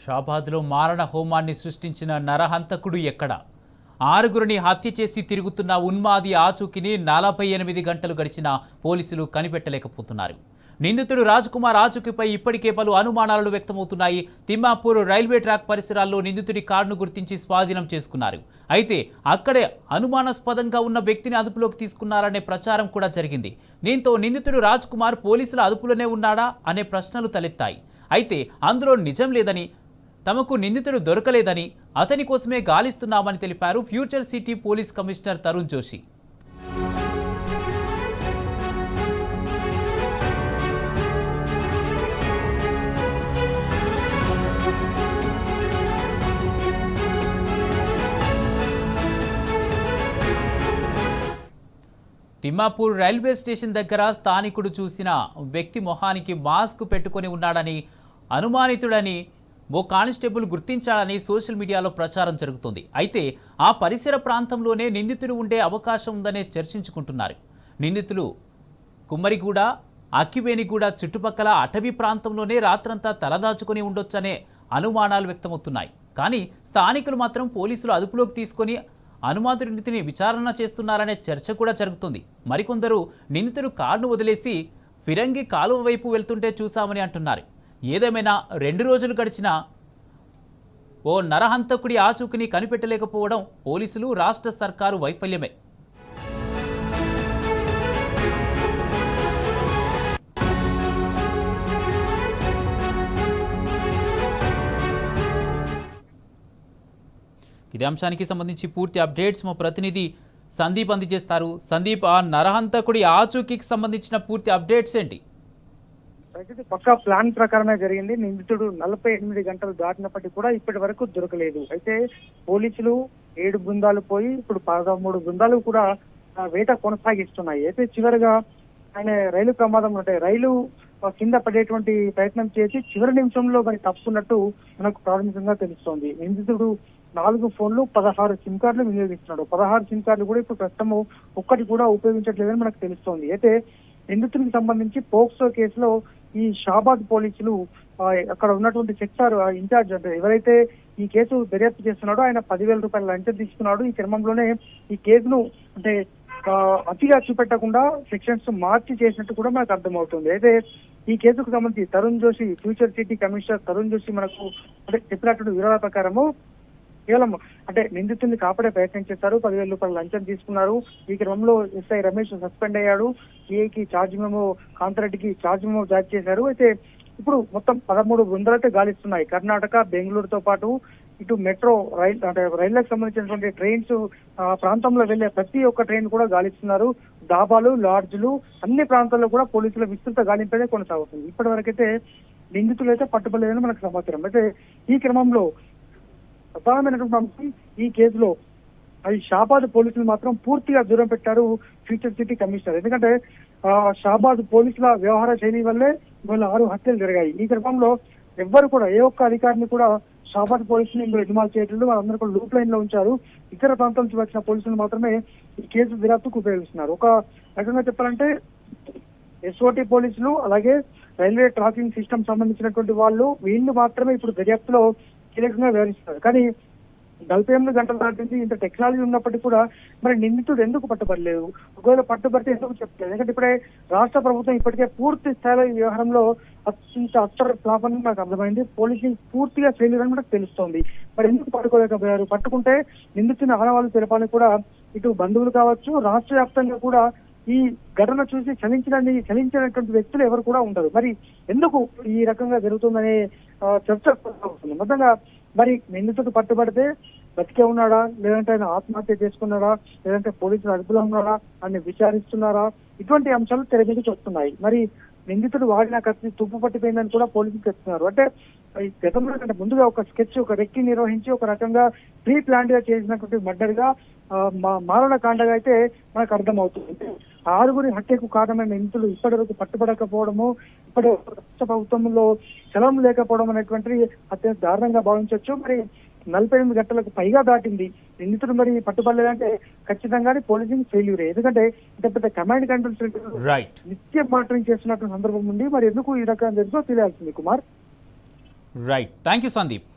షాబాద్లో మారణ హోమాన్ని సృష్టించిన నరహంతకుడు ఎక్కడ? ఆరుగురిని హత్య చేసి తిరుగుతున్న ఉన్మాది ఆచూకీని 48 గంటలు గడిచినా పోలీసులు కనిపెట్టలేకపోతున్నారు. నిందితుడు రాజ్ కుమార్ ఆచూకీపై ఇప్పటికే పలు అనుమానాలు వ్యక్తమవుతున్నాయి. తిమ్మాపూర్ రైల్వే ట్రాక్ పరిసరాల్లో నిందితుడి కారును గుర్తించి స్వాధీనం చేసుకున్నారు. అయితే అక్కడే అనుమానాస్పదంగా ఉన్న వ్యక్తిని అదుపులోకి తీసుకున్నారనే ప్రచారం కూడా జరిగింది. దీంతో నిందితుడు రాజ్ కుమార్ పోలీసుల అదుపులోనే ఉన్నాడా అనే ప్రశ్నలు తలెత్తాయి. అయితే అందులో నిజం లేదని, తమకు నిందితుడు దొరకలేదని, అతని కోసమే గాలిస్తున్నామని తెలిపారు future city police commissioner Tarun Joshi. Thimmapur railway station దగ్గర స్థానికుడు చూసిన వ్యక్తి మొహానికి మాస్క్ పెట్టుకొని ఉన్నాడని, అనుమానితుడని ఓ కానిస్టేబుల్ గుర్తించాడని సోషల్ మీడియాలో ప్రచారం జరుగుతుంది. అయితే ఆ పరిసర ప్రాంతంలోనే నిందితుడు ఉండే అవకాశం ఉందనే చర్చించుకుంటున్నారు. నిందితులు కుమ్మరిగూడ, అక్కివేణిగూడ చుట్టుపక్కల అటవీ ప్రాంతంలోనే రాత్రంతా తలదాచుకొని ఉండొచ్చనే అనుమానాలు వ్యక్తమవుతున్నాయి. కానీ స్థానికులు మాత్రం పోలీసులు అదుపులోకి తీసుకొని అనుమానితుడిని విచారణ చేస్తున్నారనే చర్చ కూడా జరుగుతుంది. మరికొందరు నిందితుడు కారును వదిలేసి ఫిరంగి కాలువ వైపు వెళ్తుంటే చూశామని అంటున్నారు. ఏదేమైనా 2 రోజులు గడిచినా ఓ నరహంతకుడి ఆచూకీని కనిపెట్టలేకపోవడం పోలీసులు, రాష్ట్ర సర్కారు వైఫల్యమే. ఇదే అంశానికి సంబంధించి పూర్తి అప్డేట్స్ మా ప్రతినిధి సందీప్ అందజేస్తారు. సందీప్, ఆ నరహంతకుడి ఆచూకీకి సంబంధించిన పూర్తి అప్డేట్స్ ఏంటి? పక్కా ప్లాన్ ప్రకారమే జరిగింది. నిందితుడు 48 గంటలు దాటినప్పటికీ కూడా ఇప్పటి వరకు దొరకలేదు. అయితే పోలీసులు 7 బృందాలు పోయి ఇప్పుడు 13 బృందాలు కూడా వేట కొనసాగిస్తున్నాయి. అయితే చివరిగా ఆయన రైలు ప్రమాదం అంటే రైలు కింద పడేటువంటి ప్రయత్నం చేసి చివరి నిమిషంలో మరి తప్పున్నట్టు మనకు ప్రాథమికంగా తెలుస్తోంది. నిందితుడు 4 ఫోన్లు, 16 సిమ్ కార్డులు వినియోగిస్తున్నాడు. 16 సిమ్ కార్డులు కూడా ఇప్పుడు ప్రస్తుతం ఒక్కటి కూడా ఉపయోగించట్లేదని మనకు తెలుస్తోంది. అయితే నిందితుడికి సంబంధించి పోక్సో కేసులో ఈ షాబాద్ పోలీసులు అక్కడ ఉన్నటువంటి సెక్టార్ ఇన్ఛార్జ్ అంటే ఎవరైతే ఈ కేసు దర్యాప్తు చేస్తున్నాడో ఆయన 10,000 రూపాయల లంచం తీసుకున్నాడు. ఈ క్రమంలోనే ఈ కేసును అంటే అతిగా చూపెట్టకుండా సెక్షన్స్ మార్చి చేసినట్టు కూడా మనకు అర్థమవుతుంది. అయితే ఈ కేసుకు సంబంధించి Tarun Joshi, future city commissioner Tarun Joshi మనకు అంటే చెప్పినటువంటి వివరాల ప్రకారము కేవలం అంటే నిందితుడిని కాపాడే ప్రయత్నం చేశారు. 10,000 రూపాయల లంచం తీసుకున్నారు. ఈ క్రమంలో ఎస్ఐ రమేష్ సస్పెండ్ అయ్యాడు. సిఐకి ఛార్జ్ మెమో, కాంతారెడ్డికి ఛార్జ్ మెమో జారీ చేశారు. అయితే ఇప్పుడు మొత్తం 13 బృందాలైతే గాలిస్తున్నాయి. కర్ణాటక, బెంగళూరుతో పాటు ఇటు మెట్రో రైల్ అంటే రైళ్లకు సంబంధించినటువంటి ట్రైన్స్ ప్రాంతంలో వెళ్లే ప్రతి ఒక్క ట్రైన్ కూడా గాలిస్తున్నారు. డాబాలు, లాడ్జ్లు అన్ని ప్రాంతాల్లో కూడా పోలీసుల విస్తృత గాలింపేదే కొనసాగుతుంది. ఇప్పటి వరకైతే నిందితులు అయితే పట్టుబడలేదని మనకు సమాచారం. అయితే ఈ క్రమంలో ప్రధానమైనటువంటి ఈ కేసులో అది షాబాద్ పోలీసులు మాత్రం పూర్తిగా దూరం పెట్టారు ఫ్యూచర్ సిటీ కమిషనర్. ఎందుకంటే షాబాద్ పోలీసుల వ్యవహార శైలి వల్లే వీళ్ళ 6 హత్యలు జరిగాయి. ఈ క్రమంలో ఎవ్వరు కూడా ఏ ఒక్క అధికారిని కూడా షాబాద్ పోలీసులు ఇన్వాల్వ్ చేయట్లేదు. వాళ్ళందరూ కూడా లూప్ లైన్ లో ఉంచారు. ఇతర ప్రాంతాల నుంచి వచ్చిన పోలీసులు మాత్రమే ఈ కేసు దర్యాప్తుకు ఉపయోగిస్తున్నారు. ఒక రకంగా చెప్పాలంటే ఎస్ఓటి పోలీసులు అలాగే రైల్వే ట్రాకింగ్ సిస్టమ్ సంబంధించినటువంటి వీళ్ళు మాత్రమే ఇప్పుడు దర్యాప్తులో కీలకంగా వ్యవహరిస్తున్నారు. కానీ 48 గంటలు దాటింది. ఇంత టెక్నాలజీ ఉన్నప్పటికీ కూడా మరి నిందితుడు ఎందుకు పట్టుబడలేదు? ఒకవేళ పట్టుబడితే ఎందుకు చెప్పలేదు? ఎందుకంటే ఇప్పుడే రాష్ట్ర ప్రభుత్వం ఇప్పటికే పూర్తి స్థాయిలో ఈ వ్యవహారంలో అత్తర ఫ్లాప్ అని నాకు అర్థమైంది. పోలీసింగ్ పూర్తిగా చేయలేదని మనకు తెలుస్తోంది. మరి ఎందుకు పట్టుకోలేకపోయారు? పట్టుకుంటే నిందితుని ఆనవాళ్ళు తెలపాలని కూడా ఇటు బంధువులు కావచ్చు, రాష్ట్ర వ్యాప్తంగా కూడా ఈ ఘటన చూసి చలించినటువంటి వ్యక్తులు ఎవరు కూడా ఉండరు. మరి ఎందుకు ఈ రకంగా జరుగుతుందనే చర్చ అవుతుంది. మొత్తంగా మరి నిందితుడు పట్టుబడితే బతికే ఉన్నాడా, లేదంటే ఆయన ఆత్మహత్య చేసుకున్నాడా, లేదంటే పోలీసులు అదుపులో ఉన్నాడా అని విచారిస్తున్నారా? ఇటువంటి అంశాలు తెర మీదకి వస్తున్నాయి. మరి నిందితుడు వాడిన కత్తి తుప్పు పట్టిపోయిందని కూడా పోలీసులు చెప్తున్నారు. అంటే ఈ గతంలో కంటే ముందుగా ఒక స్కెచ్, ఒక రెక్కి నిర్వహించి ఒక రకంగా ప్రీ ప్లాన్ గా చేసినటువంటి మర్డర్ గా మారణ కాండగా అయితే మనకు అర్థమవుతుంది. 6 హత్యకు కారణమైన నిందితులు ఇప్పటి వరకు పట్టుబడకపోవడము, ఇప్పటి రాష్ట్ర ప్రభుత్వంలో చలం లేకపోవడం అనేటువంటిది అత్యంత దారుణంగా భావించవచ్చు. మరి 48 గంటలకు పైగా దాటింది. నిందితుడు మరి పట్టుబడలేదంటే ఖచ్చితంగానే పోలీసింగ్ ఫెయిల్యూరే. ఎందుకంటే ఇంత పెద్ద కమాండ్ కంట్రోల్ సెంటర్ నిత్యం మానిటరింగ్ చేస్తున్నటువంటి సందర్భం ఉంది. మరి ఎందుకు ఈ రకంగా జరిగిందో తెలియాల్సింది Kumar. Right, thank you Sandeep.